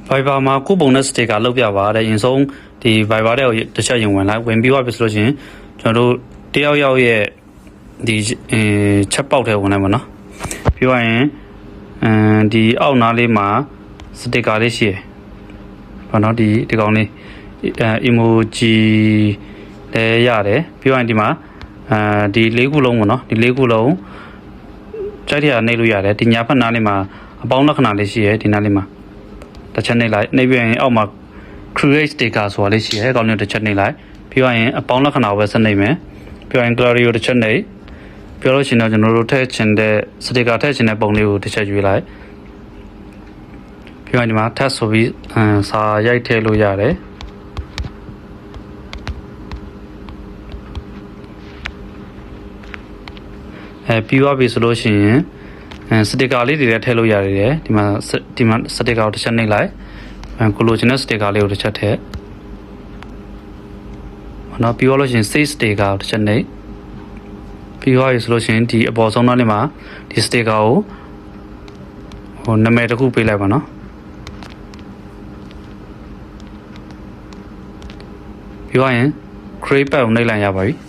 Viber မှာကိုပုံနဲ့ sticker လောက်ပြပါတယ်အရင်ဆုံးဒီ Viber တဲ့ကိုတစ်ချက်ရင်ဝင်လိုက်ဝင်ပြီးသွားပြီဆိုလို့ရှိရင်ကျွန်တော်တို့တယောက်ယောက်ရဲ့ဒီချက်ပေါက်ထဲဝင်လိုက်ပါနော်ပြီးသွားရင်ဒီအောက်နားလေးမှာ sticker လေးရှိရယ်ဘာနော်ဒီကောင်လေးemoji လည်းရတယ်ပြီးသွားရင်ဒီမှာဒီ၄ခုလုံးပေါ့နော်ဒီ၄ခုလုံးကြိုက်ရနှိပ်လို့ရတယ်ဒီညာဘက်နားလေးမှာအပေါင်းလက္ခဏာလေးရှိရယ်ဒီနားလေးမှာတစ်ချက်နှိပ်လိုက်နှိပ်ပြီးရင်အောက်မှာ create sticker ဆိုတာလေးရှိရယ်အကောင်လေးတစ်ချက်နှိပ်လိုက်ပြီးသွားရင်အပေါင်းလက္ခဏာပဲဆက်နှိပ်မယ်ပြီးရင် gallery ကိုတစ်ချက်နှိပ်ပြောလို့ရှိရင်တော့ကျွန်တော်တို့ထည့်ချင်တဲ့ sticker ထည့်ချင်တဲ့ပုံလေးကိုတစ်ချက်ရွေးလိုက်ပြီးရင်ဒီမှာ tag ဆိုပြီးစာရိုက်ထည့်လို့ရတယ်ပြီးသွားပြီဆိုလို့ရှိရင်စတစ်ကာလေးတွေလည်းထည့်လို့ရတယ်ဒီမှာစတစ်ကာကိုတစ်ချက်နှိပ်လိုက်ကိုလိုချင်တဲ့စတစ်ကာလေးကိုတစ်ချက်ထည့်နော်ပြီးသွားလို့ရှိရင် save စတစ်ကာကိုတစ်ချက်နှိပ်ပြီးသွားပြီဆိုလို့ရှိရင်ဒီအပေါ်ဆုံးသားလေးမှာဒီစတစ်ကာကိုနာမည်တစ်ခုပေးလိုက်ပါနော်ပြီးသွားရင် create ပတ်ကိုနှိပ်လိုက်ရပါပြီ